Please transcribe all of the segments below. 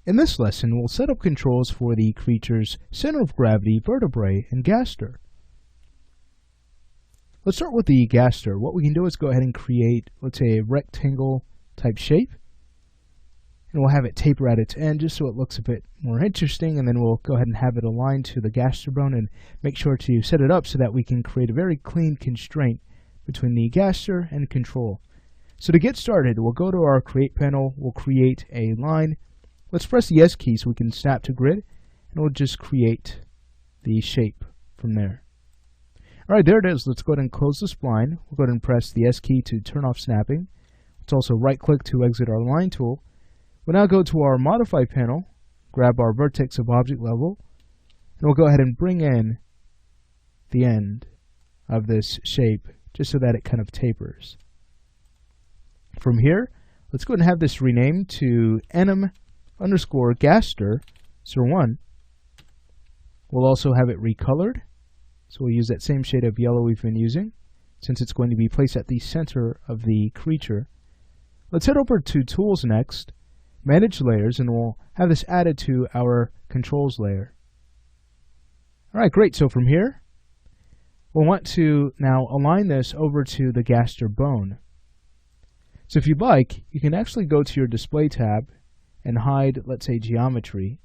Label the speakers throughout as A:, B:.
A: In this lesson, we'll set up controls for the creature's center of gravity, vertebrae, and gaster. Let's start with the gaster. What we can do is go ahead and create, let's say, a rectangle type shape. And we'll have it taper at its end just so it looks a bit more interesting, and then we'll go ahead and have it aligned to the gaster bone and make sure to set it up so that we can create a very clean constraint between the gaster and control. So to get started, we'll go to our Create panel, we'll create a line. Let's press the S key so we can snap to grid, and we'll just create the shape from there. Alright, there it is. Let's go ahead and close the spline. We'll go ahead and press the S key to turn off snapping. Let's also right click to exit our line tool. We'll now go to our Modify panel, grab our vertex of object level, and we'll go ahead and bring in the end of this shape just so that it kind of tapers. From here, let's go ahead and have this renamed to anim_gaster01. We'll also have it recolored, so we'll use that same shade of yellow we've been using since it's going to be placed at the center of the creature. Let's head over to Tools next, Manage Layers, and we'll have this added to our Controls layer. Alright, great. So from here, we'll want to now align this over to the gaster bone. So if you'd like, you can actually go to your Display tab and hide, let's say, Geometry.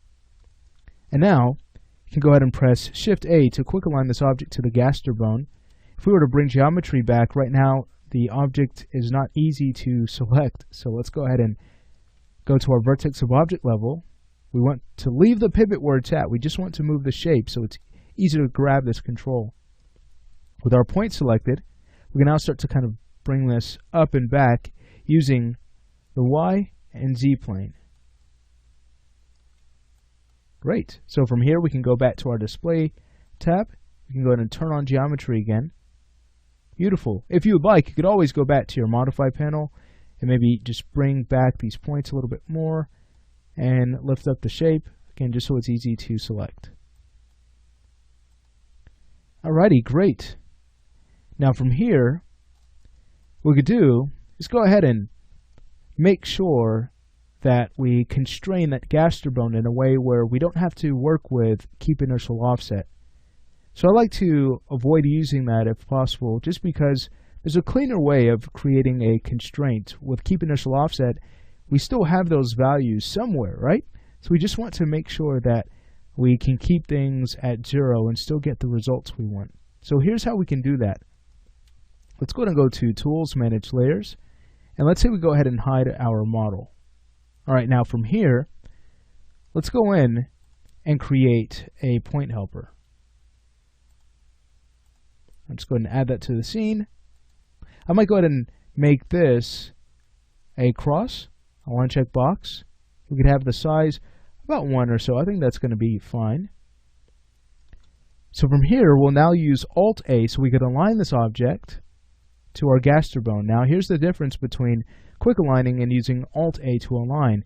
A: And now, you can go ahead and press Shift-A to quick align this object to the gaster bone. If we were to bring Geometry back, right now, the object is not easy to select. So let's go ahead and go to our vertex of object level. We want to leave the pivot where it's at. We just want to move the shape so it's easy to grab this control. With our point selected, we can now start to kind of bring this up and back using the Y and Z plane. Great. So from here we can go back to our Display tab. We can go ahead and turn on Geometry again. Beautiful. If you would like, you could always go back to your Modify panel and maybe just bring back these points a little bit more and lift up the shape, again, just so it's easy to select. Alrighty, great. Now from here, what we could do is go ahead and make sure that we constrain that gaster bone in a way where we don't have to work with keep initial offset. So I like to avoid using that if possible, just because there's a cleaner way of creating a constraint. With keep initial offset, we still have those values somewhere, right? So we just want to make sure that we can keep things at 0 and still get the results we want. So here's how we can do that. Let's go ahead and go to Tools, Manage Layers, and let's say we go ahead and hide our model. Alright, now from here, let's go in and create a point helper. Let's go ahead and add that to the scene. I might go ahead and make this a cross, a line check box. We could have the size about 1 or so. I think that's going to be fine. So from here, we'll now use Alt-A so we could align this object to our gaster bone. Now here's the difference between quick aligning and using Alt-A to align.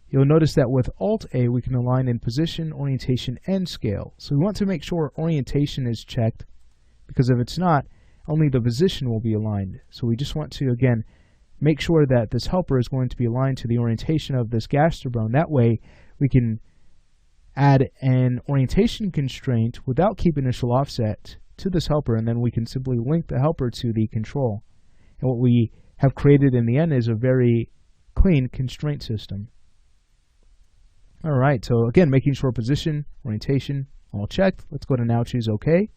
A: You'll notice that with Alt-A we can align in position, orientation, and scale. So we want to make sure orientation is checked, because if it's not, only the position will be aligned. So we just want to, again, make sure that this helper is going to be aligned to the orientation of this gaster bone. That way we can add an orientation constraint without keep initial offset to this helper, and then we can simply link the helper to the control. And what we have created in the end is a very clean constraint system. Alright, so again, making sure position, orientation, all checked. Let's go to now choose OK.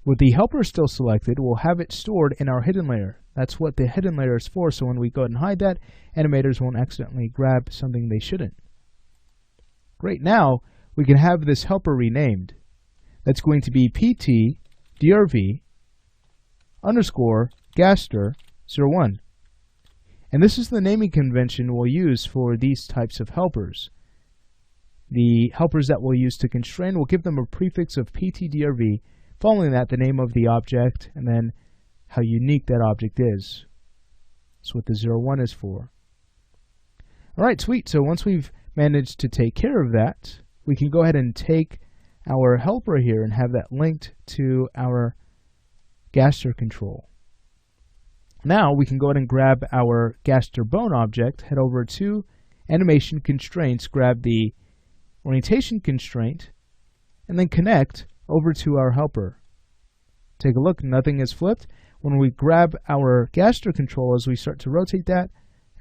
A: With the helper still selected, we'll have it stored in our hidden layer. That's what the hidden layer is for, so when we go ahead and hide that, animators won't accidentally grab something they shouldn't. Great, now we can have this helper renamed. That's going to be pt_drv_gaster01. And this is the naming convention we'll use for these types of helpers. The helpers that we'll use to constrain, we'll give them a prefix of pt_drv, following that the name of the object, and then how unique that object is. That's what the 01 is for. Alright, sweet. So once we've managed to take care of that, we can go ahead and take our helper here and have that linked to our gaster control. Now we can go ahead and grab our gaster bone object, head over to animation constraints, grab the orientation constraint, and then connect over to our helper. Take a look, nothing is flipped. When we grab our gaster control, as we start to rotate that,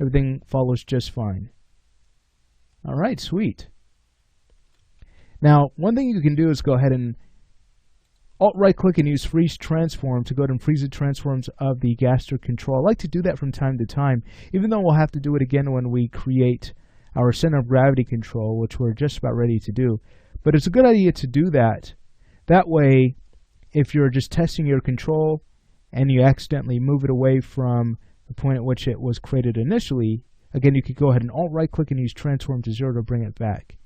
A: everything follows just fine. All right, sweet. Now, one thing you can do is go ahead and Alt-right-click and use Freeze Transform to go ahead and freeze the transforms of the gaster control. I like to do that from time to time, even though we'll have to do it again when we create our center of gravity control, which we're just about ready to do. But it's a good idea to do that. That way, if you're just testing your control and you accidentally move it away from the point at which it was created initially, again, you could go ahead and Alt-right-click and use Transform to 0 to bring it back.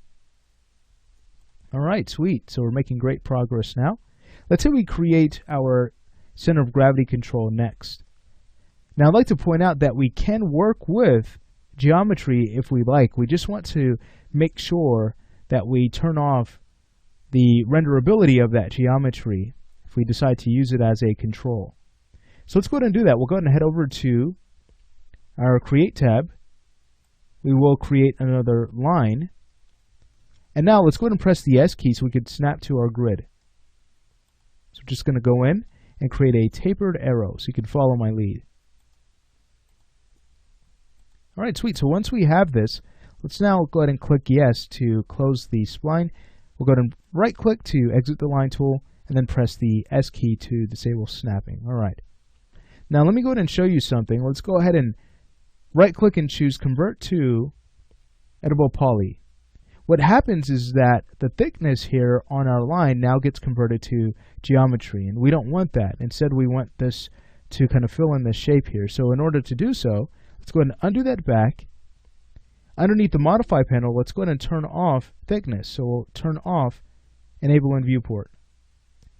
A: All right, sweet. So we're making great progress now. Let's say we create our center of gravity control next. Now, I'd like to point out that we can work with geometry if we like. We just want to make sure that we turn off the renderability of that geometry if we decide to use it as a control. So let's go ahead and do that. We'll go ahead and head over to our Create tab. We will create another line. And now let's go ahead and press the S key so we can snap to our grid. So we're just going to go in and create a tapered arrow so you can follow my lead. All right, sweet. So once we have this, let's now go ahead and click Yes to close the spline. We'll go ahead and right-click to exit the line tool and then press the S key to disable snapping. All right. Now let me go ahead and show you something. Let's go ahead and right-click and choose Convert to Editable Poly. What happens is that the thickness here on our line now gets converted to geometry, and we don't want that. Instead, we want this to kind of fill in the shape here. So in order to do so, let's go ahead and undo that back. Underneath the Modify panel, let's go ahead and turn off thickness. So we'll turn off Enable in Viewport.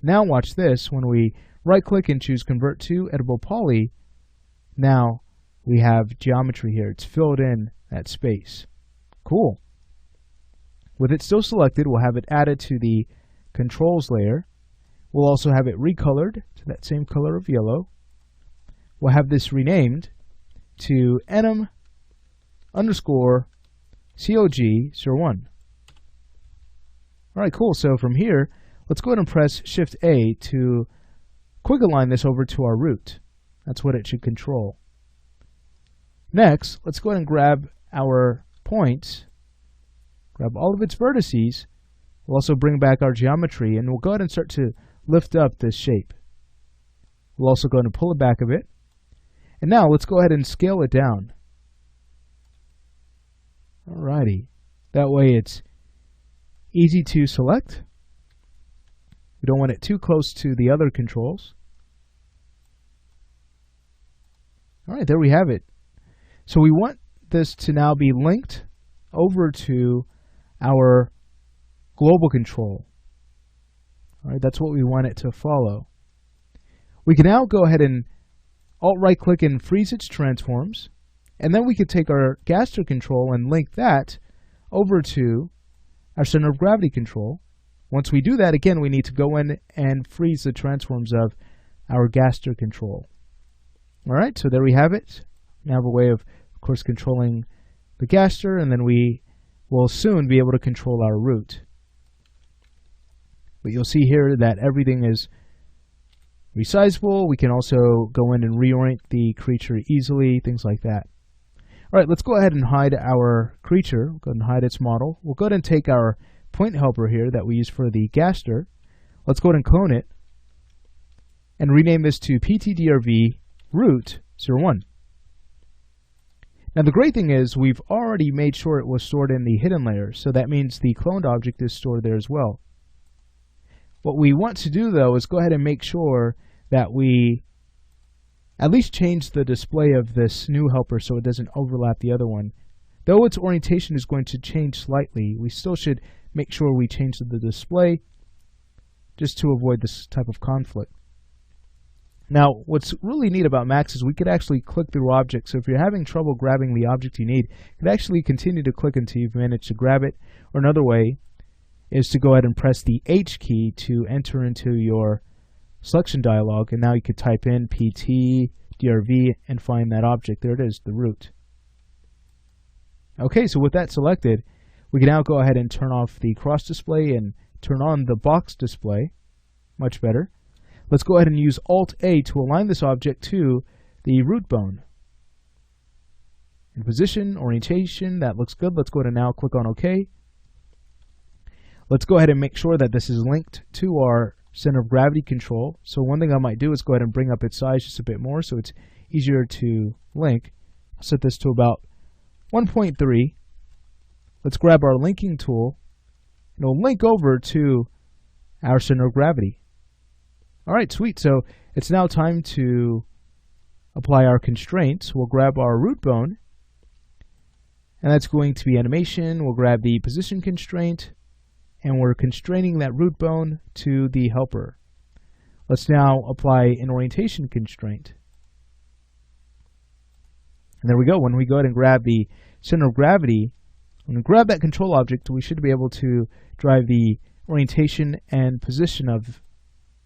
A: Now watch this. When we right-click and choose Convert to Editable Poly, now we have geometry here. It's filled in that space. Cool. With it still selected, we'll have it added to the controls layer. We'll also have it recolored to that same color of yellow. We'll have this renamed to anim underscore cog01. All right, cool. So from here, let's go ahead and press Shift A to quick align this over to our root. That's what it should control. Next, let's go ahead and grab our points. Grab all of its vertices. We'll also bring back our geometry, and we'll go ahead and start to lift up this shape. We'll also go ahead and pull it back a bit. And now let's go ahead and scale it down. Alrighty. That way it's easy to select. We don't want it too close to the other controls. Alright, there we have it. So we want this to now be linked over to our global control. All right, that's what we want it to follow. We can now go ahead and Alt-right-click and freeze its transforms, and then we could take our gaster control and link that over to our center of gravity control. Once we do that, again, we need to go in and freeze the transforms of our gaster control. All right, so there we have it. We have a way of course, controlling the gaster, and then we will soon be able to control our root. But you'll see here that everything is resizable. We can also go in and reorient the creature easily, things like that. All right, let's go ahead and hide our creature. We'll go ahead and hide its model. We'll go ahead and take our point helper here that we use for the gaster. Let's go ahead and clone it and rename this to ptdrv root 01. Now the great thing is we've already made sure it was stored in the hidden layer, so that means the cloned object is stored there as well. What we want to do though is go ahead and make sure that we at least change the display of this new helper so it doesn't overlap the other one. Though its orientation is going to change slightly, we still should make sure we change the display just to avoid this type of conflict. Now, what's really neat about Max is we could actually click through objects. So if you're having trouble grabbing the object you need, you could actually continue to click until you've managed to grab it. Or another way is to go ahead and press the H key to enter into your selection dialog. And now you could type in PT, DRV, and find that object. There it is, the root. Okay, so with that selected, we can now go ahead and turn off the cross display and turn on the box display. Much better. Let's go ahead and use Alt-A to align this object to the root bone. In position, orientation, that looks good. Let's go ahead and now click on OK. Let's go ahead and make sure that this is linked to our center of gravity control. So one thing I might do is go ahead and bring up its size just a bit more so it's easier to link. I'll set this to about 1.3. Let's grab our linking tool and it'll link over to our center of gravity. Alright, sweet. So it's now time to apply our constraints. We'll grab our root bone, and that's going to be animation. We'll grab the position constraint, and we're constraining that root bone to the helper. Let's now apply an orientation constraint. And there we go. When we go ahead and grab the center of gravity, when we grab that control object, we should be able to drive the orientation and position of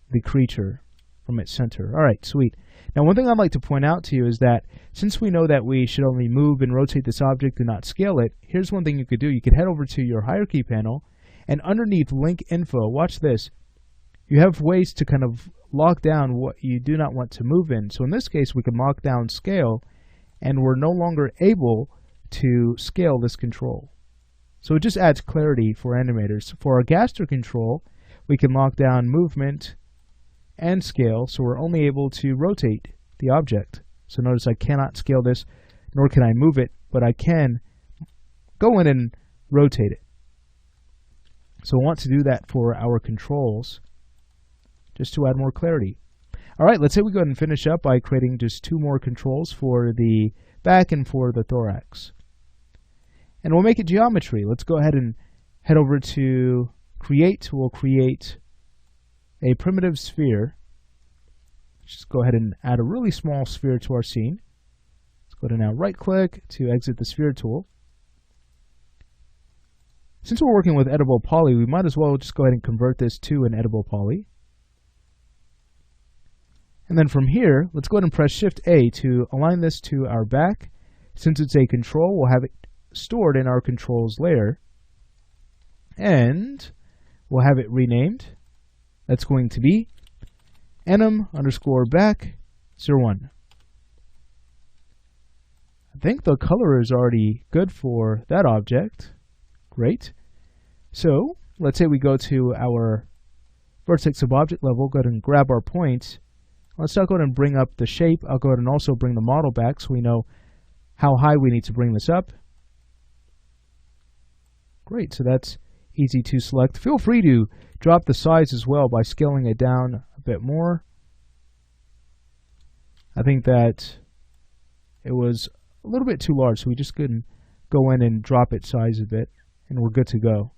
A: the creature from its center. Alright, sweet. Now one thing I'd like to point out to you is that since we know that we should only move and rotate this object and not scale it, here's one thing you could do. You could head over to your hierarchy panel, and underneath link info, watch this, you have ways to kind of lock down what you do not want to move in. So in this case, we can lock down scale, and we're no longer able to scale this control. So it just adds clarity for animators. For our gaster control, we can lock down movement and scale, so we're only able to rotate the object. So notice I cannot scale this, nor can I move it, but I can go in and rotate it. So I want to do that for our controls, just to add more clarity. Alright, let's say we go ahead and finish up by creating just 2 more controls for the back and for the thorax. And we'll make it geometry. Let's go ahead and head over to Create. We'll create a primitive sphere. Just go ahead and add a really small sphere to our scene. Let's go ahead and now right click to exit the sphere tool. Since we're working with editable poly, we might as well just go ahead and convert this to an editable poly. And then from here, let's go ahead and press Shift A to align this to our back. Since it's a control, we'll have it stored in our controls layer. And we'll have it renamed. That's going to be anim_back01. I think the color is already good for that object. Great. So let's say we go to our vertex of object level, go ahead and grab our points. Let's now go ahead and bring up the shape. I'll go ahead and also bring the model back so we know how high we need to bring this up. Great, so that's easy to select. Feel free to drop the size as well by scaling it down a bit more. I think that it was a little bit too large, so we just couldn't go in and drop its size a bit, and we're good to go.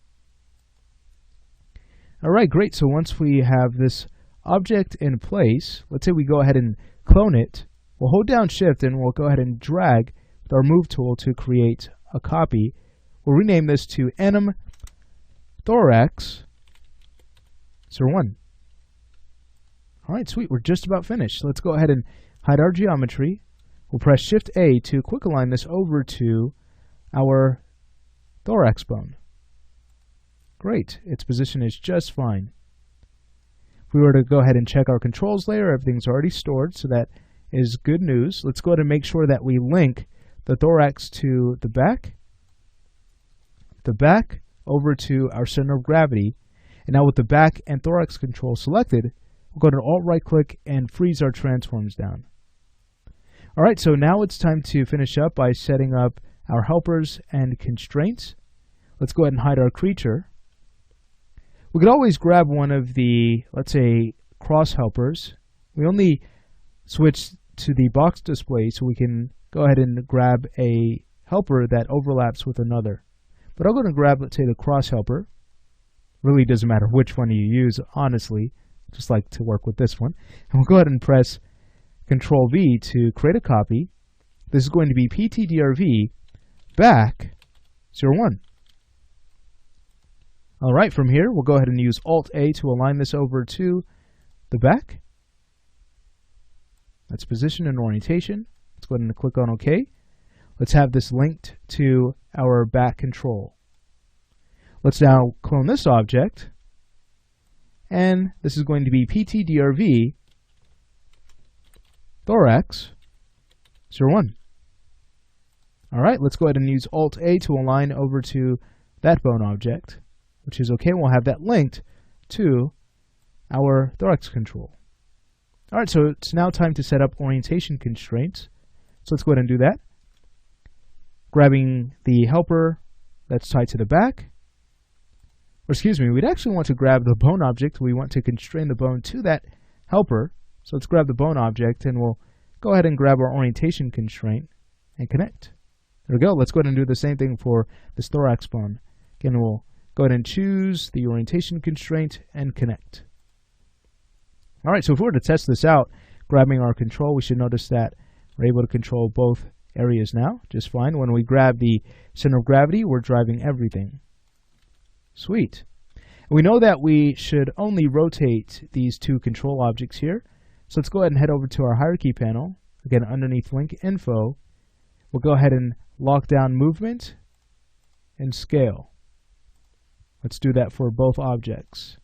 A: Alright, great. So once we have this object in place, let's say we go ahead and clone it. We'll hold down Shift and we'll go ahead and drag with our Move tool to create a copy. We'll rename this to anim thorax 01. Alright, sweet. We're just about finished. Let's go ahead and hide our geometry. We'll press Shift A to quick align this over to our thorax bone. Great. Its position is just fine. If we were to go ahead and check our controls layer, everything's already stored, so that is good news. Let's go ahead and make sure that we link the thorax to the back over to our center of gravity. And now with the back and thorax control selected, we'll go to Alt right click and freeze our transforms down. Alright, so now it's time to finish up by setting up our helpers and constraints. Let's go ahead and hide our creature. We could always grab one of the, let's say, cross helpers. We only switch to the box display, so we can go ahead and grab a helper that overlaps with another. But I'll go ahead and grab, let's say, the cross helper. Really doesn't matter which one you use, honestly. Just like to work with this one. And we'll go ahead and press Control V to create a copy. This is going to be PTDRV back 01. Alright, from here, we'll go ahead and use Alt-A to align this over to the back. That's position and orientation. Let's go ahead and click on OK. Let's have this linked to our back control. Let's now clone this object, and this is going to be ptdrv thorax 01. All right, let's go ahead and use Alt-A to align over to that bone object, which is okay. We'll have that linked to our thorax control. All right, so it's now time to set up orientation constraints. So let's go ahead and do that. Grabbing the helper that's tied to the back. Or excuse me, we'd actually want to grab the bone object. We want to constrain the bone to that helper. So let's grab the bone object, and we'll go ahead and grab our orientation constraint and connect. There we go. Let's go ahead and do the same thing for this thorax bone. Again, we'll go ahead and choose the orientation constraint and connect. All right, so if we were to test this out, grabbing our control, we should notice that we're able to control both areas now just fine. When we grab the center of gravity, we're driving everything. Sweet. And we know that we should only rotate these two control objects here. So let's go ahead and head over to our hierarchy panel. Again, underneath link info, we'll go ahead and lock down movement and scale. Let's do that for both objects.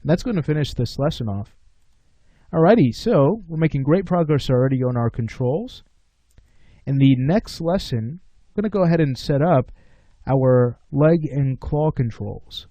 A: And that's going to finish this lesson off. Alrighty, so we're making great progress already on our controls. In the next lesson, I'm going to go ahead and set up our leg and claw controls.